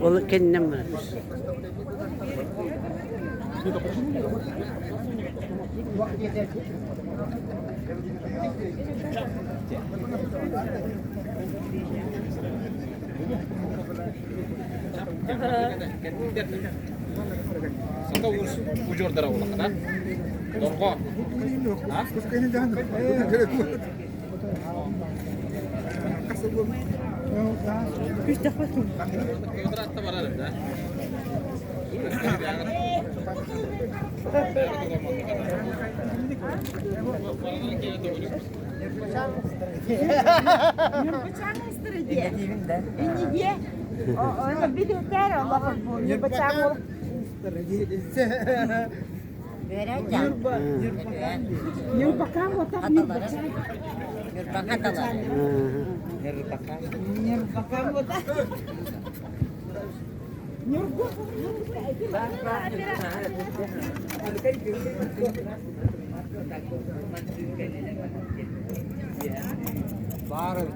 Onu kendinden bırakmış. Saka urus bujur darah ulah kan? Dorko. Hah? Kayaknya jangan. Kasih belum. Üç defa kim? Kita rata mana ada? Bıçağını ısırır diye. İnci diye. Onu bir der Allah'ım bu. Ne bıçağı olur. Vereceğim. Yur bakan o tak yur bıçağı. Yur bakan da. Yur bakan o tak. Yur bakan.